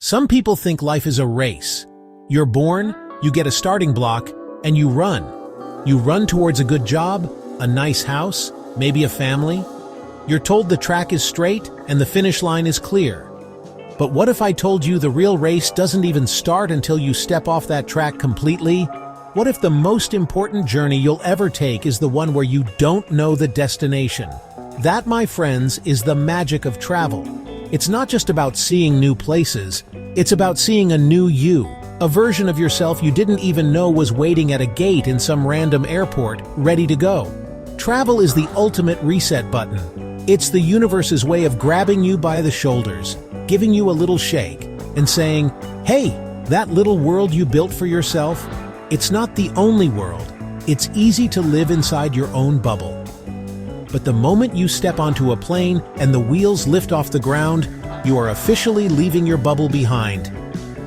Some people think life is a race. You're born, you get a starting block, and you run. You run towards a good job, a nice house, maybe a family. You're told the track is straight and the finish line is clear. But what if I told you the real race doesn't even start until you step off that track completely? What if the most important journey you'll ever take is the one where you don't know the destination? That, my friends, is the magic of travel. It's not just about seeing new places, it's about seeing a new you, a version of yourself you didn't even know was waiting at a gate in some random airport, ready to go. Travel is the ultimate reset button. It's the universe's way of grabbing you by the shoulders, giving you a little shake, and saying, hey, that little world you built for yourself, it's not the only world. It's easy to live inside your own bubble. But the moment you step onto a plane and the wheels lift off the ground, you are officially leaving your bubble behind.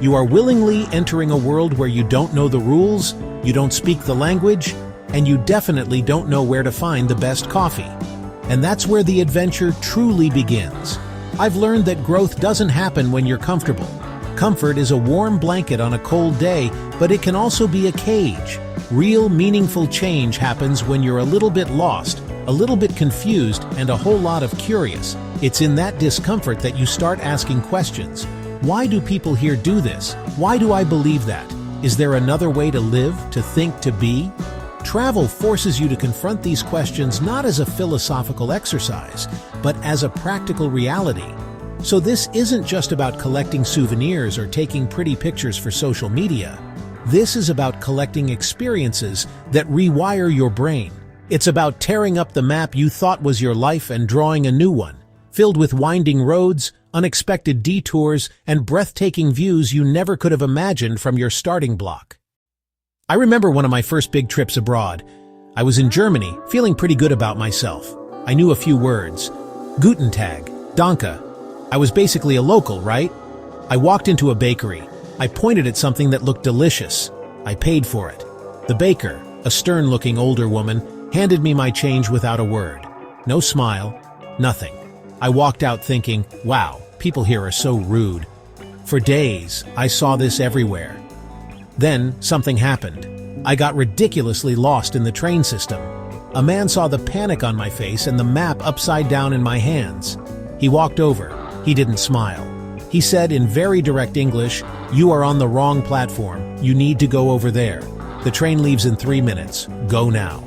You are willingly entering a world where you don't know the rules, you don't speak the language, and you definitely don't know where to find the best coffee. And that's where the adventure truly begins. I've learned that growth doesn't happen when you're comfortable. Comfort is a warm blanket on a cold day, but it can also be a cage. Real, meaningful change happens when you're a little bit lost, a little bit confused, and a whole lot of curious. It's in that discomfort that you start asking questions. Why do people here do this? Why do I believe that? Is there another way to live, to think, to be? Travel forces you to confront these questions not as a philosophical exercise, but as a practical reality. So this isn't just about collecting souvenirs or taking pretty pictures for social media. This is about collecting experiences that rewire your brain. It's about tearing up the map you thought was your life and drawing a new one, filled with winding roads, unexpected detours, and breathtaking views you never could have imagined from your starting block. I remember one of my first big trips abroad. I was in Germany, feeling pretty good about myself. I knew a few words. Guten Tag, Danke. I was basically a local, right? I walked into a bakery. I pointed at something that looked delicious. I paid for it. The baker, a stern-looking older woman, handed me my change without a word. No smile, nothing. I walked out thinking, wow, people here are so rude. For days, I saw this everywhere. Then, something happened. I got ridiculously lost in the train system. A man saw the panic on my face and the map upside down in my hands. He walked over. He didn't smile. He said in very direct English, "You are on the wrong platform. You need to go over there. The train leaves in 3 minutes. Go now."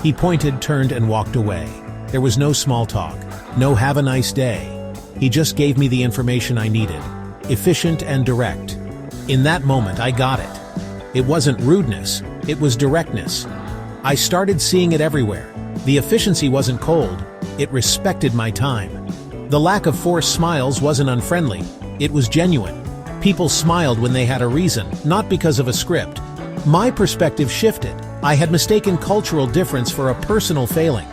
He pointed, turned, and walked away. There was no small talk, no have a nice day. He just gave me the information I needed. Efficient and direct. In that moment, I got it. It wasn't rudeness, it was directness. I started seeing it everywhere. The efficiency wasn't cold, it respected my time. The lack of forced smiles wasn't unfriendly, it was genuine. People smiled when they had a reason, not because of a script. My perspective shifted. I had mistaken cultural difference for a personal failing.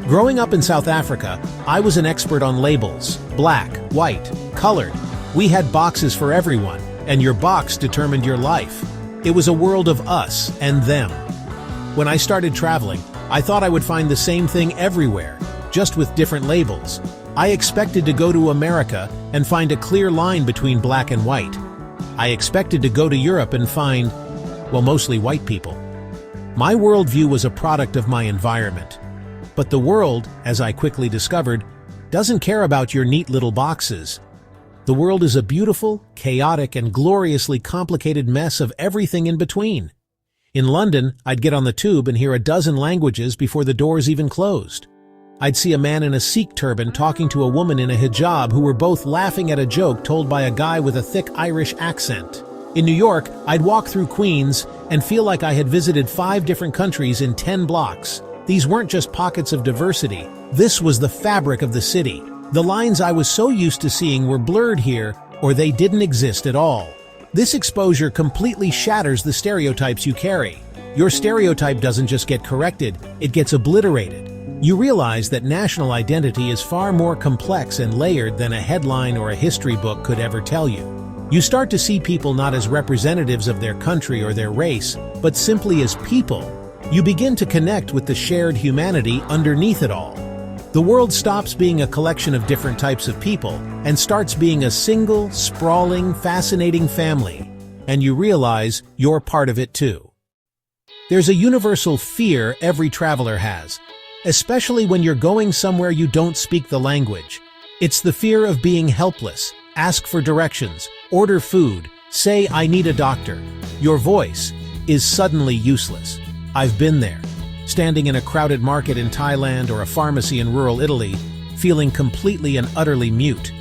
Growing up in South Africa, I was an expert on labels: black, white, colored. We had boxes for everyone, and your box determined your life. It was a world of us and them. When I started traveling, I thought I would find the same thing everywhere, just with different labels. I expected to go to America and find a clear line between black and white. I expected to go to Europe and find, well, mostly white people. My worldview was a product of my environment. But the world, as I quickly discovered, doesn't care about your neat little boxes. The world is a beautiful, chaotic, and gloriously complicated mess of everything in between. In London, I'd get on the tube and hear a dozen languages before the doors even closed. I'd see a man in a Sikh turban talking to a woman in a hijab who were both laughing at a joke told by a guy with a thick Irish accent. In New York, I'd walk through Queens and feel like I had visited 5 different countries in 10 blocks. These weren't just pockets of diversity. This was the fabric of the city. The lines I was so used to seeing were blurred here, or they didn't exist at all. This exposure completely shatters the stereotypes you carry. Your stereotype doesn't just get corrected, it gets obliterated. You realize that national identity is far more complex and layered than a headline or a history book could ever tell you. You start to see people not as representatives of their country or their race, but simply as people. You begin to connect with the shared humanity underneath it all. The world stops being a collection of different types of people and starts being a single, sprawling, fascinating family, and you realize you're part of it too. There's a universal fear every traveler has, especially when you're going somewhere you don't speak the language. It's the fear of being helpless. Ask for directions, order food, say I need a doctor. Your voice is suddenly useless. I've been there, standing in a crowded market in Thailand or a pharmacy in rural Italy, feeling completely and utterly mute.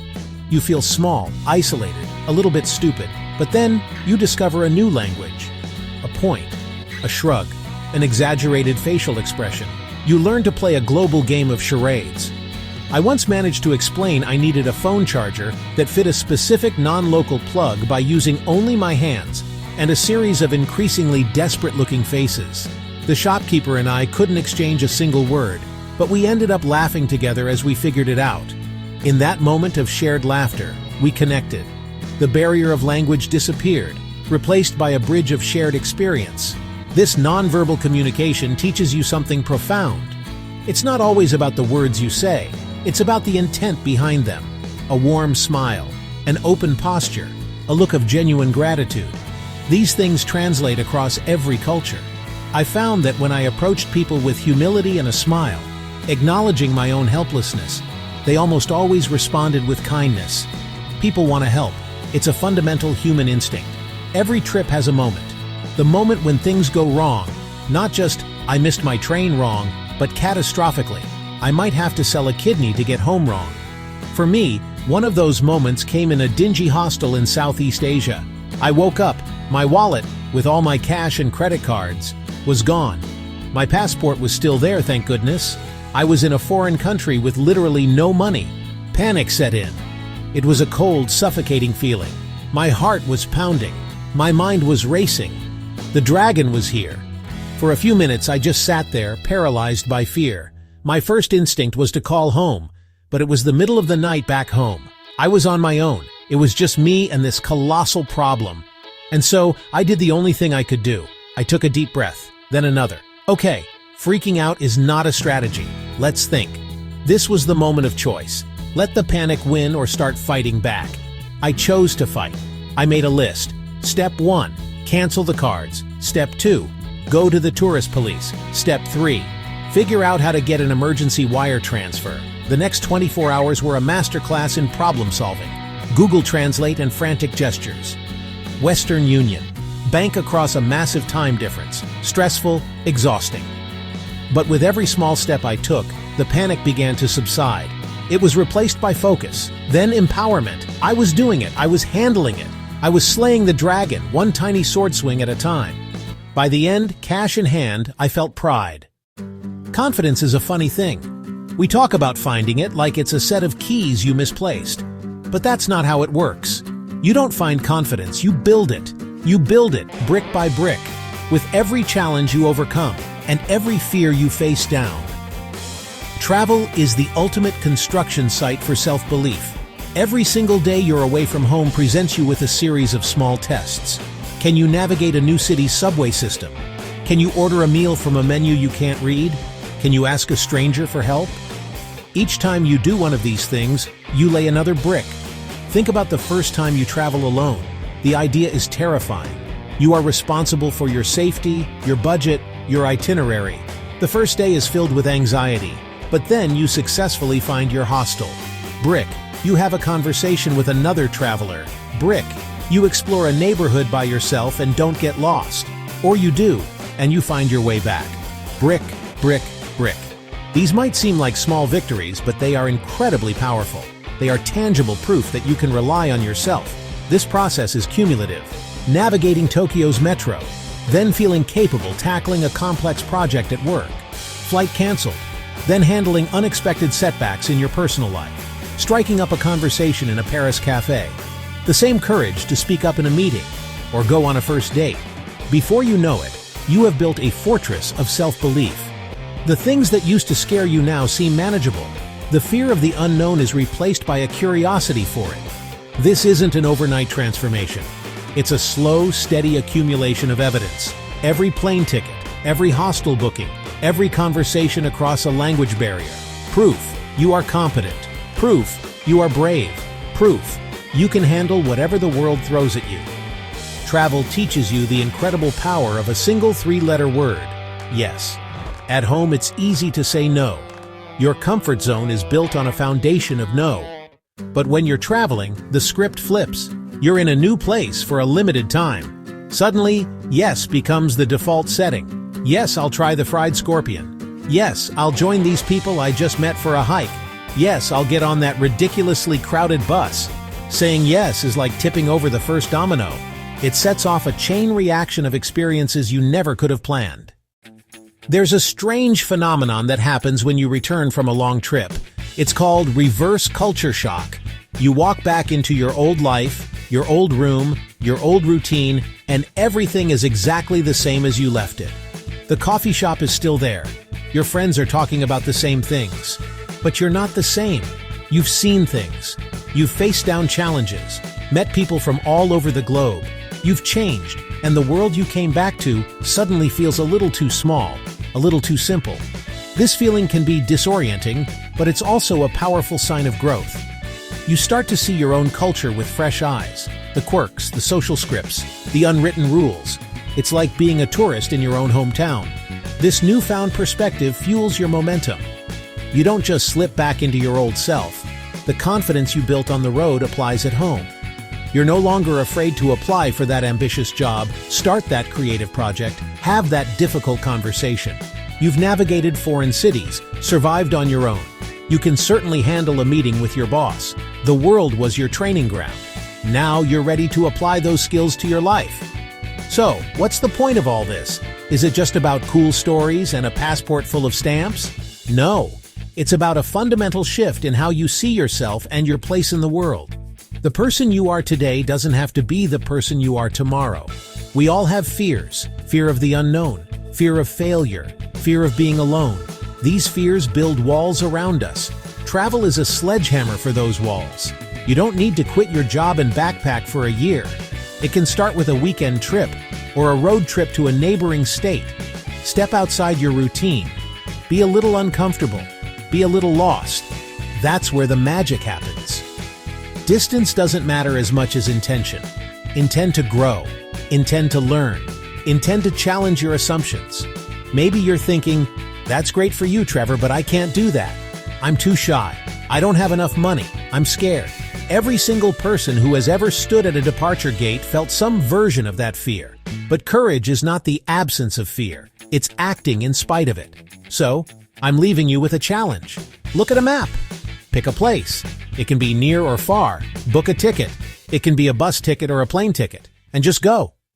You feel small, isolated, a little bit stupid, but then you discover a new language. A point, a shrug, an exaggerated facial expression. You learn to play a global game of charades. I once managed to explain I needed a phone charger that fit a specific non-local plug by using only my hands and a series of increasingly desperate-looking faces. The shopkeeper and I couldn't exchange a single word, but we ended up laughing together as we figured it out. In that moment of shared laughter, we connected. The barrier of language disappeared, replaced by a bridge of shared experience. This nonverbal communication teaches you something profound. It's not always about the words you say. It's about the intent behind them. A warm smile, an open posture, a look of genuine gratitude. These things translate across every culture. I found that when I approached people with humility and a smile, acknowledging my own helplessness, they almost always responded with kindness. People want to help. It's a fundamental human instinct. Every trip has a moment. The moment when things go wrong, not just, I missed my train wrong, but catastrophically. I might have to sell a kidney to get home wrong. For me, one of those moments came in a dingy hostel in Southeast Asia. I woke up, my wallet, with all my cash and credit cards, was gone. My passport was still there, thank goodness. I was in a foreign country with literally no money. Panic set in. It was a cold, suffocating feeling. My heart was pounding. My mind was racing. The dragon was here. For a few minutes, I just sat there, paralyzed by fear. My first instinct was to call home, but it was the middle of the night back home. I was on my own. It was just me and this colossal problem. And so, I did the only thing I could do. I took a deep breath, then another. Okay, freaking out is not a strategy. Let's think. This was the moment of choice. Let the panic win or start fighting back. I chose to fight. I made a list. Step 1, cancel the cards. Step 2, go to the tourist police. Step 3, figure out how to get an emergency wire transfer. The next 24 hours were a masterclass in problem solving. Google Translate and frantic gestures. Western Union. Bank across a massive time difference. Stressful, exhausting. But with every small step I took, the panic began to subside. It was replaced by focus, then empowerment. I was doing it. I was handling it. I was slaying the dragon, one tiny sword swing at a time. By the end, cash in hand, I felt pride. Confidence is a funny thing. We talk about finding it like it's a set of keys you misplaced. But that's not how it works. You don't find confidence, you build it. You build it, brick by brick, with every challenge you overcome and every fear you face down. Travel is the ultimate construction site for self-belief. Every single day you're away from home presents you with a series of small tests. Can you navigate a new city's subway system? Can you order a meal from a menu you can't read? Can you ask a stranger for help? Each time you do one of these things, you lay another brick. Think about the first time you travel alone. The idea is terrifying. You are responsible for your safety, your budget, your itinerary. The first day is filled with anxiety, but then you successfully find your hostel. Brick, you have a conversation with another traveler. Brick, you explore a neighborhood by yourself and don't get lost. Or you do, and you find your way back. Brick, brick, brick. These might seem like small victories, but they are incredibly powerful. They are tangible proof that you can rely on yourself. This process is cumulative. Navigating Tokyo's metro, then feeling capable tackling a complex project at work. Flight canceled, then handling unexpected setbacks in your personal life. Striking up a conversation in a Paris cafe. The same courage to speak up in a meeting or go on a first date. Before you know it, you have built a fortress of self-belief. The things that used to scare you now seem manageable. The fear of the unknown is replaced by a curiosity for it. This isn't an overnight transformation. It's a slow, steady accumulation of evidence. Every plane ticket, every hostel booking, every conversation across a language barrier. Proof you are competent. Proof, you are brave. Proof, you can handle whatever the world throws at you. Travel teaches you the incredible power of a single three-letter word, yes. At home, it's easy to say no. Your comfort zone is built on a foundation of no. But when you're traveling, the script flips. You're in a new place for a limited time. Suddenly, yes becomes the default setting. Yes, I'll try the fried scorpion. Yes, I'll join these people I just met for a hike. Yes, I'll get on that ridiculously crowded bus. Saying yes is like tipping over the first domino. It sets off a chain reaction of experiences you never could have planned. There's a strange phenomenon that happens when you return from a long trip. It's called reverse culture shock. You walk back into your old life, your old room, your old routine, and everything is exactly the same as you left it. The coffee shop is still there. Your friends are talking about the same things. But you're not the same. You've seen things. You've faced down challenges, met people from all over the globe. You've changed, and the world you came back to suddenly feels a little too small, a little too simple. This feeling can be disorienting, but it's also a powerful sign of growth. You start to see your own culture with fresh eyes, the quirks, the social scripts, the unwritten rules. It's like being a tourist in your own hometown. This newfound perspective fuels your momentum. You don't just slip back into your old self. The confidence you built on the road applies at home. You're no longer afraid to apply for that ambitious job, start that creative project, have that difficult conversation. You've navigated foreign cities, survived on your own. You can certainly handle a meeting with your boss. The world was your training ground. Now you're ready to apply those skills to your life. So, what's the point of all this? Is it just about cool stories and a passport full of stamps? No. It's about a fundamental shift in how you see yourself and your place in the world. The person you are today doesn't have to be the person you are tomorrow. We all have fears. Fear of the unknown, fear of failure, fear of being alone. These fears build walls around us. Travel is a sledgehammer for those walls. You don't need to quit your job and backpack for a year. It can start with a weekend trip or a road trip to a neighboring state. Step outside your routine. Be a little uncomfortable. Be a little lost. That's where the magic happens. Distance doesn't matter as much as intention. Intend to grow. Intend to learn. Intend to challenge your assumptions. Maybe you're thinking, that's great for you, Trevor, but I can't do that. I'm too shy. I don't have enough money. I'm scared. Every single person who has ever stood at a departure gate felt some version of that fear. But courage is not the absence of fear. It's acting in spite of it. So, I'm leaving you with a challenge. Look at a map. Pick a place. It can be near or far. Book a ticket. It can be a bus ticket or a plane ticket. And just go.